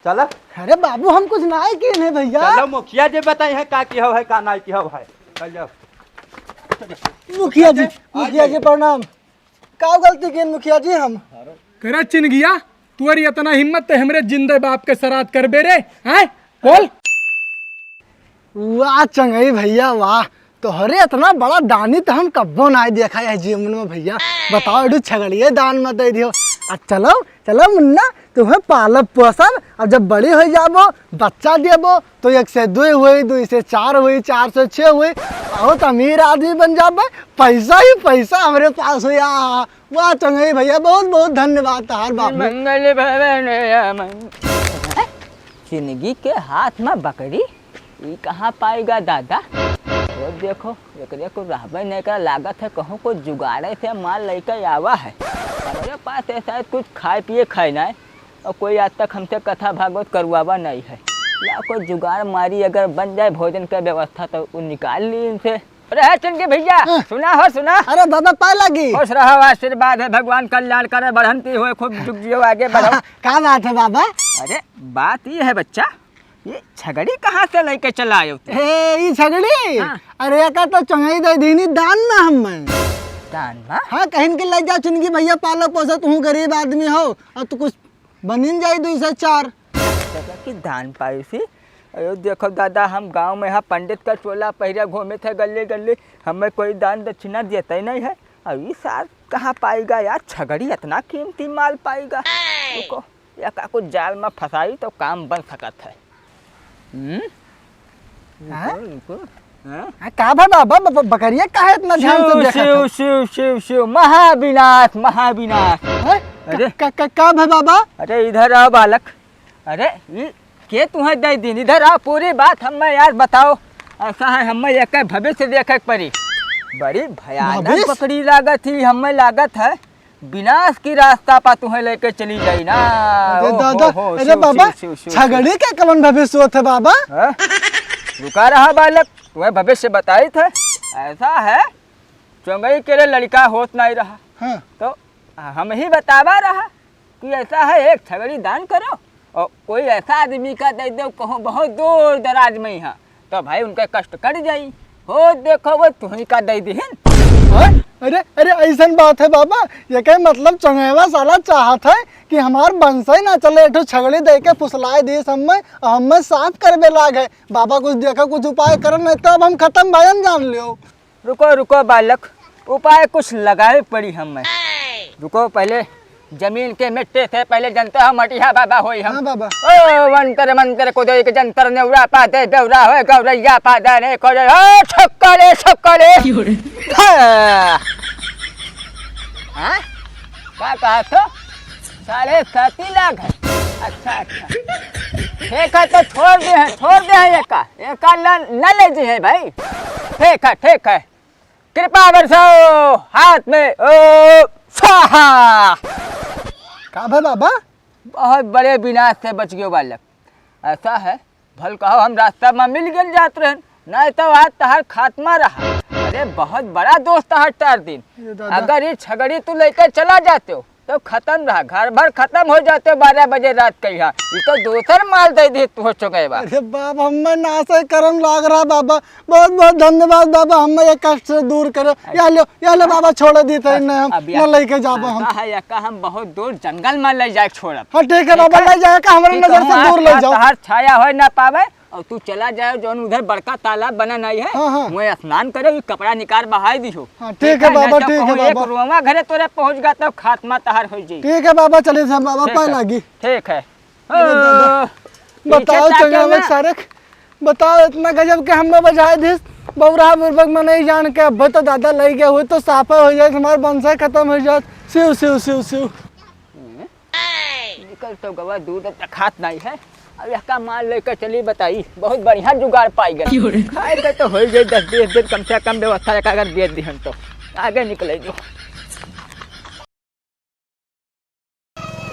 चल। अरे बाबू हम कुछ ना किए नहीं भैया। चलो मुखिया जी बताई है का की है का नहीं की है। चलो मुखिया जी प्रणाम। का गलती की मुखिया जी हम करे चिनगिया तुअर इतना हिम्मत ते हमरे जिंदे बाप के सराद कर बेरे हैं बोल। वाह चंगई भैया वाह, तोहरे इतना बड़ा दानी तो हम कब्बो ना देखा है जीवन में भैया। बताओ एडू छगड़िए दान मत दे दियो। चलो चलो मुन्ना तुम्हें पालब पोसब, अब जब बड़ी हो जाबो बच्चा देबो तो 1 से 2 हुई, 2 से 4 हुई, 4 से 6 हुई, बहुत अमीर आदमी बन जाबे। पैसा ही पैसा हमारे पास हुआ। वाह चंगई भैया बहुत बहुत धन्यवाद तहार बाबू। मंगल भवन चिनगी के हाथ में बकरी ये कहाँ पाएगा दादा। तो देखो एकरे को रहबे नहीं कर लागत है कहूँ को जुगाड़े से माल लेकर आवा है। हमारे पास ऐसा है कुछ खाए पिए खाना है और कोई आज तक हमसे कथा भागवत करवावा नहीं है। या कोई जुगाड़ मारी अगर बन जाए भोजन का व्यवस्था तो वो निकाल ली इनसे। अरे चिनगी भैया सुना हो सुना। अरे बाबा पाए लगी। खुश रहो आशीर्वाद है भगवान कल्याण करे बढ़ंती हो खूब जुग जियो आगे बढ़ो। क्या बात है बाबा। अरे बात ये है बच्चा ये छगड़ी कहाँ से लेके चला आयो हे ये छगड़ी। हाँ। अरे का तो चंगई दे दीनी दान में हम दान में। हाँ कहीं के ले जा चिनगी भैया पालो पोसो तू गरीब आदमी हो और तू कुछ बनिन जाई 2 से 4 की दान पाई सी। अयो देखो दादा हम गांव में यहाँ पंडित का चोला पहिरा घूमे थे गले गले, हमें कोई दान दक्षिणा देता ही नहीं है। अब ये साल कहाँ पाएगा यार छगड़ी इतना कीमती माल पाएगा। रुको या का कुछ जाल में फंसाई तो काम बन सकत है। का बाबा बकरिया काहे इतना ध्यान से देखत शिव शिव शिव शिव महाविनाश महाविनाश। अरे का बाबा। अरे इधर आओ बालक। अरे ये के तुम्हें दे दिन इधर आओ पूरी बात हमें यार बताओ। ऐसा है हमें एक भविष्य देखे पड़ी बड़ी भयानक पकड़ी लागत थी हमें लागत है विनाश की रास्ता पर तुम्हें लेके चली जाई ना। दादा अरे बाबा छगड़ी के कवन भविष्य होते बाबा। रुका रहा बालक तुम्हें भविष्य बताई थे। ऐसा है चंगई के लिए लड़का होत नहीं रहा। हाँ। तो हम ही बतावा रहा कि ऐसा है एक छगड़ी दान करो और कोई ऐसा आदमी का दे दो कहो बहुत दूर दराज में यहाँ तो भाई उनका कष्ट कट जाई हो। देखो वो तुम्ही का दे दीहन। अरे अरे ऐसा बात है बाबा, ये क्या मतलब चंगेवा साला चाहत है कि हमार वंश ही ना चले एठो छगड़ी दे के फुसलाए दी हमें साफ करबे लाग है। बाबा कुछ देखो कुछ उपाय कर नहीं तो अब हम खत्म भयन जान लियो। रुको रुको बालक उपाय कुछ लगाए पड़ी हमें। रुको पहले जमीन के मिट्टी से पहले जनता हम मटिया बाबा होई हम। हाँ बाबा। ओ मंत्र मंत्र को दे के जंतर ने उड़ा पाते बेवरा होए गौरैया पादा ने करे ओ छक्कले छक्कले। हां क्या कहा तो 7.5 लाख है। अच्छा अच्छा ठीक है तो छोड़ दे है एका न ले जी है भाई। ठीक है कृपा बरसाओ हाथ में ओ स्वाहा। का बाबा बहुत बड़े विनाश से बच गयो बालक। ऐसा है भल कहो हम रास्ता में मिल गए जात रहे नहीं तो आज तहार खात्मा रहा। अरे बहुत बड़ा दोस्त हर तार दिन अगर ये छगड़ी तू लेकर चला जाते हो तो खत्म रहा घर भर खत्म हो जाते हो 12 बजे रात का। यहाँ ये तो दूसर माल दे दी तू हो चुके बा। अरे बाबा हमें नासे करम लाग रहा बाबा बहुत बहुत धन्यवाद बाबा हमें ये कष्ट से दूर करो। या लो बाबा छोड़ दी थे हम न लेके जाबो हम बहुत दूर जंगल में ले जाए छोड़। हाँ ठीक है बाबा ले जाएगा हमारे नजर से दूर ले जाओ। हर छाया हो ना पावे और तू चला जाए जो उधर बड़का तालाब बना नहीं है। हाँ। वही स्नान करे कपड़ा निकाल बहाई दी हो। हाँ, ठीक है बाबा ठीक है बाबा। रोमा घरे तोरे पहुंच गया तो खात्मा तहार हो जाई। ठीक है बाबा चले से बाबा पाए लगी। ठीक है बताओ चंगावे सारक बताओ इतना गजब के हमें बजाए थे बौरा बुर्बक में नहीं जान के अब तो दादा ले गए हुए तो साफा हो जाए हमारे वंश खत्म हो जाए। शिव शिव शिव शिव निकल तो गवा दूध खात नहीं है। अब यह का माल लेकर चली बताई बहुत बढ़िया जुगाड़ पाई गई खाए तो हो गई 10-20 दिन कम से कम व्यवस्था अगर दे दी हम तो आगे निकले जो।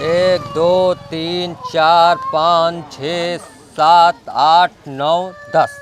1 2 3 4 5 6 7 8 9 10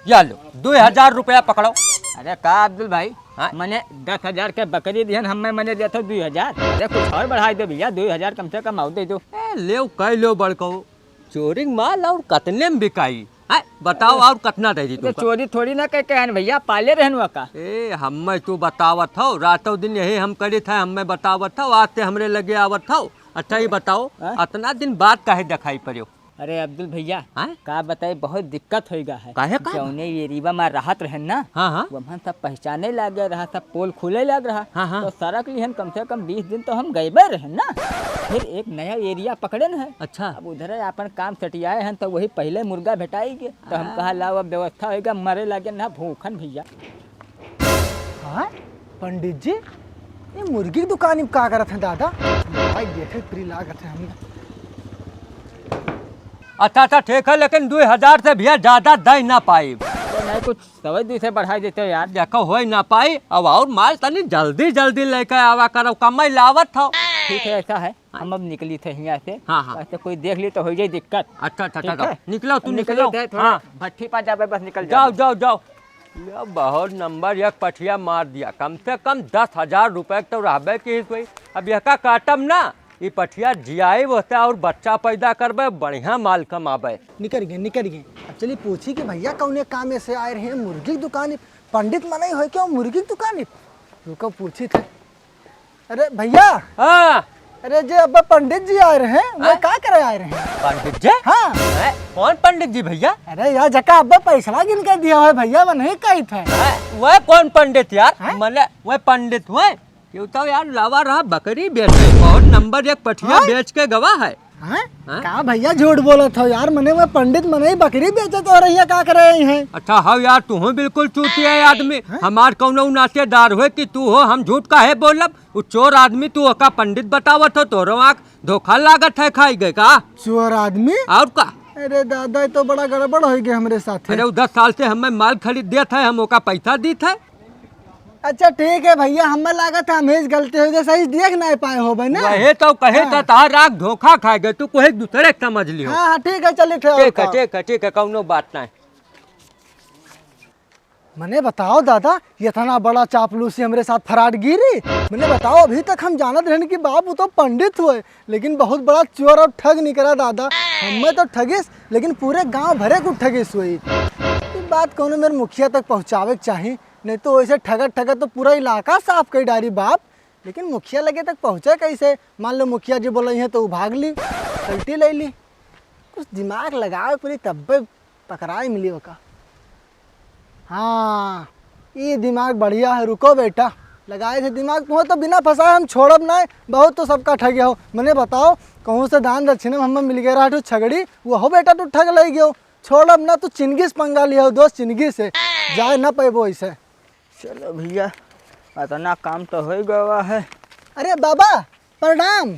या लो 2000 रुपया पकड़ो। अरे का अब्दुल भाई हाँ? मैंने 10,000 के बकरी दिहन हमें मैंने दिया था 2,000। अरे कुछ और बढ़ा दो भैया 2,000 कम से कम आओ दे दो। ले कह लो बड़को चोरी माल और कतने में बिकाई है बताओ और कतना दे दी तो तू चोरी थोड़ी ना कह कहन भैया पाले रहन का। ए हमें तू बतावत हो रातों दिन यही हम करी थे हमें बतावत हो आज से हमरे लगे आवत हो। अच्छा ये बताओ हाँ? इतना दिन बाद काहे दिखाई पड़ो। अरे अब्दुल भैया हाँ? का बताए बहुत दिक्कत होगा है काहे का? जौने ये रीवा में राहत रहन ना हाँ हाँ वहाँ सब पहचाने लग रहा सब पोल खुले लग रहा हाँ, हाँ। तो सड़क लिहन कम से कम 20 दिन तो हम गए रहन ना। फिर एक नया एरिया पकड़े न है। अच्छा अब उधर अपन काम सटियाए हैं तो वही पहले मुर्गा भेटाई के तो हम कहा लाओ अब व्यवस्था होगा मरे लगे ना भूखन भैया। हाँ पंडित जी ये मुर्गी की दुकान में का करत है दादा भाई देखे प्री लागत है हमने। अच्छा ठीक है लेकिन 2000 से भैया ज्यादा दे ना पाई। तो नहीं कुछ सवै दी से बढ़ाई देते हो यार। देखो हो ना पाई अब और माल तनी जल्दी जल्दी लेकर आवा करो कमाई लावत हो। ठीक है ऐसा है हम अब निकली थे यहाँ से। हाँ, हाँ। ऐसे कोई देख ली तो हो जाए दिक्कत। अच्छा ठीक है? निकलो तू निकले निकलो थे थोड़ा हाँ भट्ठी पा जावे बस निकल जाओ जाओ जाओ ले बहुत नंबर एक पठिया मार दिया कम से कम 10,000 रुपए तो रहबे की कोई। अब यह का काटम ना ये पठिया जियाई होता और बच्चा पैदा करबे बढ़िया माल कमाबे। निकल गए अब चलिए पूछी कि भैया कौन काम में से आए रहे हैं मुर्गी की दुकान पंडित मना ही हो क्या मुर्गी की दुकान रुको पूछी थे। अरे भैया हाँ अरे जे अब पंडित जी आए रहे हैं वो क्या करे आए रहे हैं। पंडित जी हाँ कौन पंडित जी भैया। अरे यार जका अब पैसा गिन के दिया है भैया वो नहीं कही थे। वह कौन पंडित यार मने वह पंडित हुए क्यों तो यार लावा रहा बकरी बेचे बहुत नंबर एक पठिया बेच के गवा है। हाँ? का भैया झूठ बोला था यार मने वो पंडित मने ही बकरी बेचे तो रही का कर रहे हैं। अच्छा हाँ यार तू बिल्कुल चूतिया है आदमी हमार कौनो नातेदार हुए कि तू हो हम झूठ का है बोलब वो चोर आदमी तू का पंडित बतावत हो तोरो आँख धोखा लागत है खाई गए का चोर आदमी और का। अरे दादा ये तो बड़ा गड़बड़ हो गया हमारे साथ। अरे 10 साल से हमें माल खरीद दिया था हम ओका पैसा दी थे। अच्छा ठीक है भैया हमें लागत है हमें गलती हो गई सही देख नहीं पाए हो भाई ना। वही तो कहे था तार आँख धोखा खा गए तू कोई दूसरे समझ लियो। हाँ हाँ ठीक है चलिए ठीक है कौनो बात नहीं। मैंने बताओ दादा ये इतना बड़ा चापलूसी हमारे साथ फराड गिरी मैंने बताओ अभी तक हम जानत रहने कि बाबू तो पंडित हुए लेकिन बहुत बड़ा चोर और ठग निकला दादा। हमें तो ठगिस लेकिन पूरे गांव भरे को ठगिस हुई। ये बात कौन मेरे मुखिया तक पहुंचावे के चाहिए नहीं तो वैसे ठगत ठगत तो पूरा इलाका साफ कर डारी बाप। लेकिन मुखिया लगे तक पहुँचे कैसे मान लो मुखिया जी बोल रही है तो वो भाग ली पलटी ले ली कुछ दिमाग लगाओ पूरी तब पकड़ाई मिली वो का। हाँ ये दिमाग बढ़िया है रुको बेटा लगाए थे दिमाग तुम्हें तो बिना फंसाए हम छोड़ब ना बहुत तो सबका ठगिया हो। मैंने बताओ कहूँ से दान दक्षिणा हमें मिल गया रहा छगड़ी वो हो बेटा तू ठग लग गयो छोड़ब ना तू चिंगी से पंगा लिया हो दोस्त चिंगी से जाए ना पेबो ऐसे। चलो भैया इतना काम तो हो गया है। अरे बाबा प्रणाम।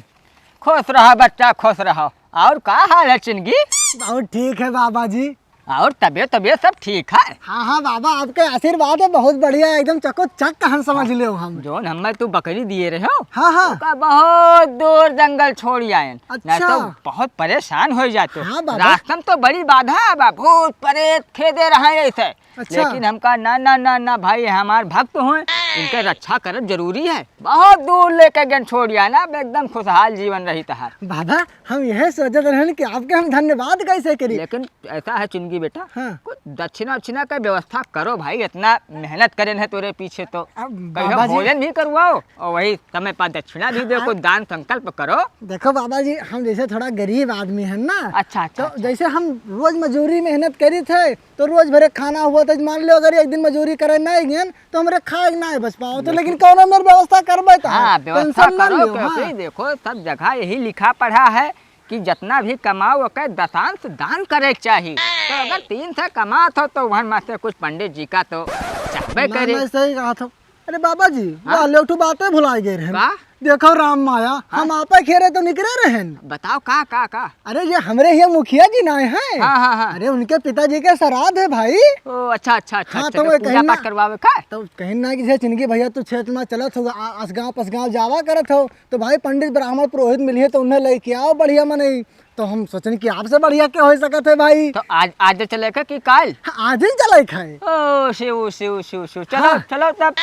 खुश रहा बच्चा खुश रहो। और का हाल है चिंगी। बहुत ठीक है बाबा जी और तबीयत सब ठीक है। हाँ हाँ बाबा आपके आशीर्वाद है बहुत बढ़िया एकदम चको चक कहां समझ ले हम जो हमें तू बकरी दिए रहे हो हाँ हाँ का बहुत दूर जंगल छोड़ आए अच्छा। नहीं तो बहुत परेशान हो जाते हाँ बाबा। रास्ता में तो बड़ी बाधा है बा भूत प्रेत खेदे रहे ऐसे। अच्छा। लेकिन हमका ना ना ना ना भाई हमार भक्त हुए इनके रक्षा करब जरूरी है बहुत दूर लेके गन छोड़ ना अब एकदम खुशहाल जीवन रही तहार। बाबा हम यह सोचते रहे कि आपके हम धन्यवाद कैसे करी। लेकिन ऐसा है चिंगी बेटा हाँ। कुछ दक्षिणा उक्षिणा का व्यवस्था करो भाई इतना मेहनत करे है तेरे पीछे तो अब कहीं बाबा जी भोजन भी करवाओ और वही समय पर दक्षिणा भी दो कुछ दान संकल्प करो। देखो बाबा जी हम जैसे थोड़ा गरीब आदमी है ना अच्छा अच्छा तो जैसे हम रोज मजूरी मेहनत करी थे तो रोज भरे खाना हुआ तो मान लो अगर एक दिन मजूरी करे नहीं गए तो हमारे खाए ना है बच पाओ तो लेकिन कौन मेरे व्यवस्था करबे तो हाँ व्यवस्था टेंशन ना करो लियो। क्योंकि हाँ। देखो सब जगह यही लिखा पढ़ा है कि जितना भी कमाओ ओके दशांश दान करे के चाहिए। तो अगर 3 से कमात हो तो वहाँ में से कुछ पंडित जी का तो चाहबे करे। मैं सही कहा था। अरे बाबा जी हाँ? वाले उठो बातें भुलाए गए रहे का? देखो राम माया हम आपा खेरे तो निकले रहे बताओ का अरे ये हमरे ये मुखिया जी ना हैं। हाँ हाँ अरे उनके पिताजी के श्राद्ध है भाई। ओ अच्छा अच्छा अच्छा हाँ, अच्छा, तो तो मैं पूजा कहीं ना- पाठ करवावे का तो कहीं ना किसी चिंगी भैया तो क्षेत्र में चलत हो असगांव पसगांव जावा करत हो तो भाई पंडित ब्राह्मण पुरोहित मिलिए तो उन्हें लेके आओ बढ़िया मने तो हम सोचन कि आपसे बढ़िया क्या हो सकत है भाई। तो आज चलेगा कि कल। आज ही चले खाए। ओ शिव शिव शिव शिव चलो चलो तब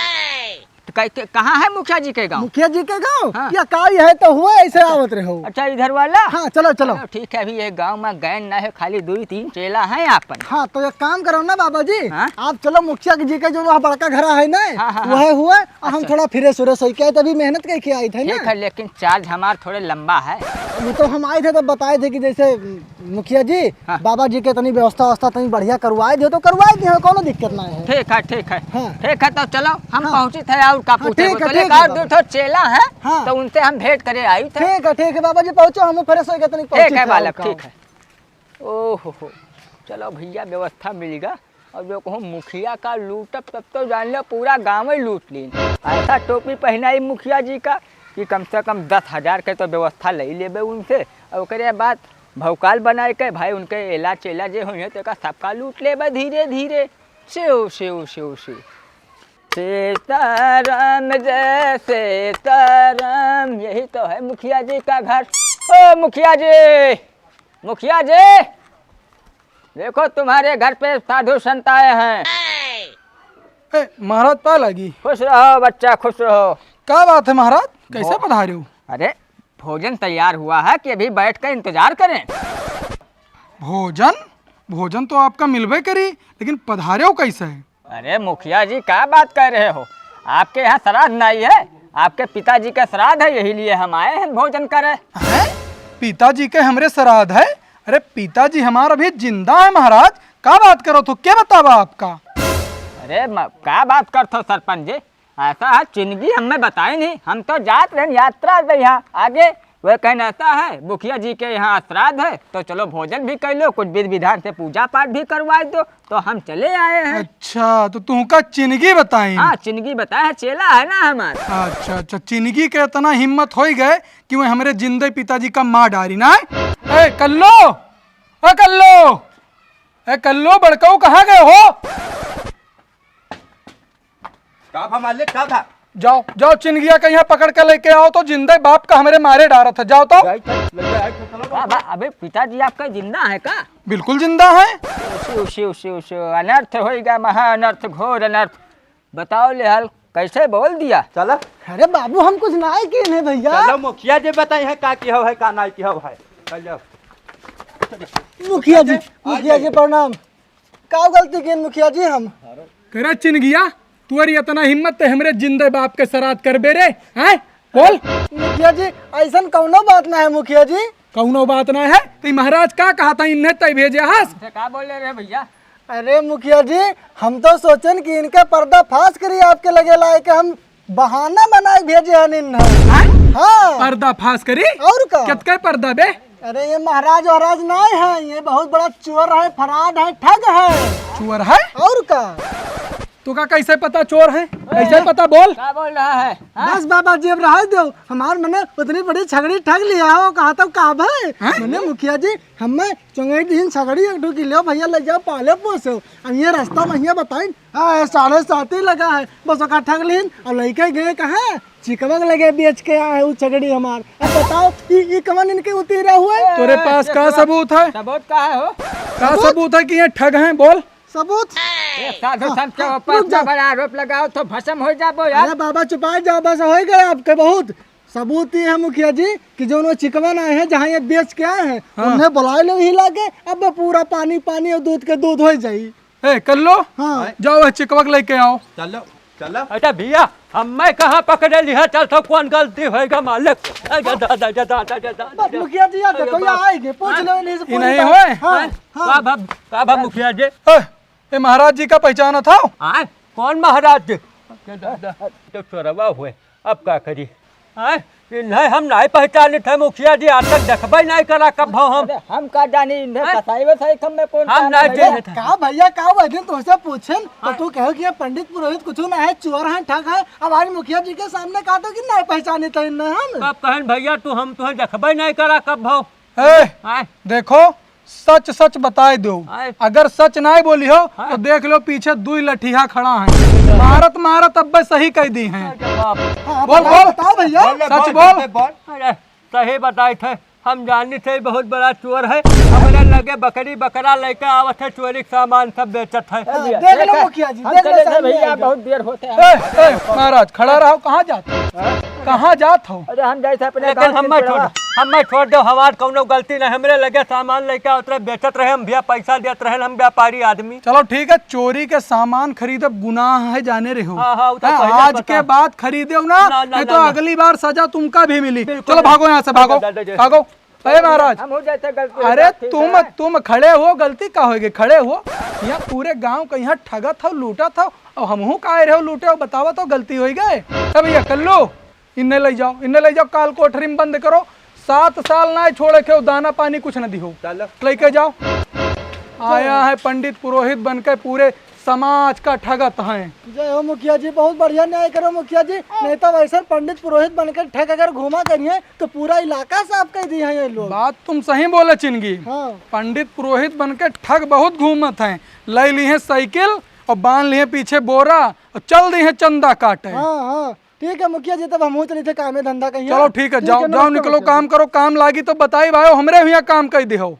कहाँ है मुखिया जी के गाँव? मुखिया जी के गाँव हाँ। या काई है तो हुआ ऐसे आवत रहे हो। अच्छा इधर वाला। हाँ चलो चलो। ठीक है, अभी ये गांव में गए ना है, खाली 2-3 चेला हैं अपन। हाँ तो एक काम करो ना बाबा जी, हाँ? आप चलो मुखिया जी का जो वहाँ बड़का घर है ना, हाँ, हाँ, वह हुआ और हम अच्छा। थोड़ा फिरे सुरे सही के तभी मेहनत करके आए थे ठीक ना। है, लेकिन चार्ज हमारा थोड़े लंबा है। वो तो हम आए थे तब बताए थे कि जैसे मुखिया जी हाँ। बाबा जी के तनी व्यवस्था तनी बढ़िया करवाए दे तो करवाए दी, कोनो दिक्कत ना है। ठीक है ठीक है हाँ। ठीक है, तो चलो हम हाँ। पहुँचे थे और का पूछे ठीक है, बोले ठीक है, और 2 ठो चेला है हाँ। तो उनसे हम भेंट करे आई थे। ठीक है बाबा जी, पहुँचो हम फ्रेश हो गए तनी ठीक है बालक, ठीक है। ओहो हो, चलो भैया व्यवस्था मिल गया। और जो कहूँ मुखिया का लूटब तब तो जान लो पूरा गाँव ही लूट ली। ऐसा टोपी पहनाई मुखिया जी का कि कम से कम 10,000 के तो व्यवस्था ले लेबे उनसे, और ओकरे बाद भौकाल बनाए के भाई उनके एला चेला जे हुए तो सबका लूट लेबे धीरे धीरे। शिव शिव शिव शिव सीताराम जय सीताराम, यही तो है मुखिया जी का घर। ओ मुखिया जी, मुखिया जी, देखो तुम्हारे घर पे साधु संत आए हैं। महाराज पा लगी। खुश रहो बच्चा, खुश रहो। क्या बात है महाराज, कैसे पधारे हो? अरे भोजन तैयार हुआ है कि अभी बैठ कर इंतजार करें? भोजन तो आपका मिलबे करी, लेकिन पधारे हो कैसे है? अरे मुखिया जी क्या बात कर रहे हो, आपके यहाँ श्राद्ध नहीं है, आपके पिताजी का श्राद्ध है, यही लिए हम आए हैं भोजन करे। हैं? पिताजी के हमरे श्राद्ध है? अरे पिताजी हमारा अभी जिंदा है महाराज, क्या बात करो तो क्या बतावा आपका? अरे क्या बात करते हो सरपंच जी, ऐसा है चिंगी हमें बताई नहीं, हम तो जात रहे यात्रा पे यहाँ आगे। वह कहना ऐसा है मुखिया जी के यहाँ श्राद्ध है तो चलो भोजन भी कर लो, कुछ विधि विधान से पूजा पाठ भी करवा दो, तो हम चले आए हैं। अच्छा तो तुमका चिनगी बताई? हाँ चिंगी बताया, चेला है ना हमारा। अच्छा चिनगी के इतना हिम्मत हो गए कि वह हमारे जिंदे पिताजी का माँ डारी ना। ए कल्लो, कल्लो बड़काऊ कहाँ गए हो? का भा मालिक का भा? जाओ चिनगिया का यहाँ पकड़ के लेके आओ, तो जिंदे बाप का हमारे मारे डारा था। जाओ तो। अबे पिताजी आपका जिंदा है का? बिल्कुल जिंदा है। शिव शिव शिव शिव, अनर्थ होएगा, महा अनर्थ, घोर अनर्थ। बताओ लेहल कैसे बोल दिया? चलो अरे बाबू हम कुछ ना है कि नहीं भैया। चलो मुखिया जी बताई है का की हो है का नहीं की हो है। चलो मुखिया जी प्रणाम। का गलती की मुखिया जी हम? कह चिनगिया तू अरे इतना हिम्मत है हमरे जिंदे बाप के श्राद्ध कर बे रे? हैं बोल। मुखिया जी ऐसा कौनो बात ना है मुखिया जी। कौनो बात ना है तो महाराज का कहा था इन्हें तय भेजे हस? क्या बोल रहे भैया? अरे मुखिया जी हम तो सोचन कि इनका पर्दा फाश करिए, आपके लगे लाए कि हम बहाना बनाए भेजे हैं इन्हें। हाँ पर्दा फाश करी और का? कितने पर्दा बे? अरे ये महाराज वहराज नहीं है, ये बहुत बड़ा चोर है, फराड है, ठग है। चोर है? और का? तो का कैसे पता चोर है? कैसे पता बोल। क्या बोल रहा है? बस बाबा जी अब रह दो, हमार मने उतनी बड़ी छगड़ी ठग लिया हो, कहा तो काब है मने मुखिया जी हमें चंगई दिन छगड़ी एक ढूकी लो भैया, ले जाओ पाले पोसो। अब ये रास्ता भैया बताई 7:30 ही लगा है, बस ओका ठग लीन और लड़के गए कहाँ चिकवक लगे बेच के आए वो छगड़ी हमार। अब बताओ ये कमन इनके उतरा हुआ है? तेरे पास का सबूत है? सबूत का है हो? का सबूत है कि ये ठग हैं? बोल। सबूत? साधु संत के ऊपर इतना बड़ा आरोप लगाओ तो भस्म हो जाबो यार। अरे बाबा चुपाए जाओ, बस हो गए आपके बहुत। सबूत ये है मुखिया जी कि जो उन्होंने चिकवन आए हैं जहाँ ये बेच के आए हैं, उन्हें बुलाए लो हिला के, अब पूरा पानी पानी और दूध के दूध हो जाये। ए कल्लो हाँ जाओ चिकवक लेके आओ। चलो चलो। अच्छा भैया हमें कहाँ पकड़े लिया? चल तो कौन गलती होएगा मालिक? बस मुखिया जी यार देखो ये आएंगे, पूछ लो इन्हीं से ये पूरी नहीं बात। होए? हाँ का भा मुखिया जी? ये महाराज जी का पहचाना था? आए कौन महाराज जी? तो चोरवा हुए, अब क्या करी? आए नहीं हम नहीं पहचाने थे मुखिया जी, आज तक देखबे नहीं करा कब भाव हम का जानी इन्हें बताई बस है में कौन हम काम नहीं है? जाने थे। का भैया का वजह तुमसे पूछन तो तू कहो कि ये पंडित पुरोहित कुछ ना है, चोर है, ठग है। अब आज मुखिया जी के सामने कहा तो कि नहीं पहचाने थे इन्हें हम। कब कहन भैया तू हम तुम्हें देखबे नहीं करा कब भाव? ए आए देखो सच सच बताए दो, आए। अगर सच नहीं बोली हो तो देख लो पीछे 2 लठिया खड़ा है, मारत अब सही कह दी हैं। बाप हाँ, बोल, बोल। बताओ भैया। सच बोल। अरे सही बताए थे, हम जानी थे बहुत बड़ा चोर है, हमारे लगे बकरी बकरा लेकर आवत है, चोरी का सामान सब बेचत है। देख लो मुखिया जी, हम देख लो चले गए सामने भैया, आ बहुत देर होते हैं। महाराज खड़ा रहो, कहाँ जाते हो? कहाँ जात हो? अरे हम जाए थे अपने लेकिन गाँव हमें छोड़ दो, हमार कौनो गलती नहीं, हमरे लगे सामान लेकर उतरे बेचत रहे, हम भैया पैसा देत रहे, हम व्यापारी आदमी। चलो ठीक है, चोरी के सामान खरीदब गुनाह है, जाने रहे हो। हाँ, वो तो हाँ, पहले आज पता। के बाद खरीदे हो ना, ना, नहीं तो ना। अगली बार सजा तुमका भी मिली। बिल्कुल चलो भागो यहाँ से, भागो दादा। भागो। अरे महाराज, हम हो जाए थे गलती। अरे तुम खड़े हो, गलती का होगे? खड़े हो, यहाँ पूरे गांव का यहाँ ठगत हो, लूटा था, और हमहू का रहे हो लूटे हो, बतावा तो गलती हो गए। अब भैया कल्लू, इन्हें ले जाओ, इन्हें ले जाओ, काल कोठरी में बंद करो, 7 साल ना छोड़े के, दाना पानी कुछ न दिहो, लेके जाओ। आया है पंडित पुरोहित बनकर, पूरे समाज का ठगत है। जय हो मुखिया जी, बहुत बढ़िया न्याय करो मुखिया जी। नहीं तो वैसे पंडित पुरोहित बनकर ठग अगर घुमा करिए तो पूरा इलाका साफ कर दिए हैं ये लोग। बात तुम सही बोले चिनगी। हाँ। पंडित पुरोहित बनकर ठग बहुत घूमत हैं, ले ली है साइकिल और बांध लिए पीछे बोरा और चल दी है चंदा काटे। हाँ हाँ ठीक है मुखिया जी, तब हम चले थे कामे धंधा कहीं। चलो ठीक है, जाओ जाओ, नमस्कार निकलो, मुखिया जी। काम करो, काम लागी तो बताई भाई, हमरे यहाँ काम कर दिहो।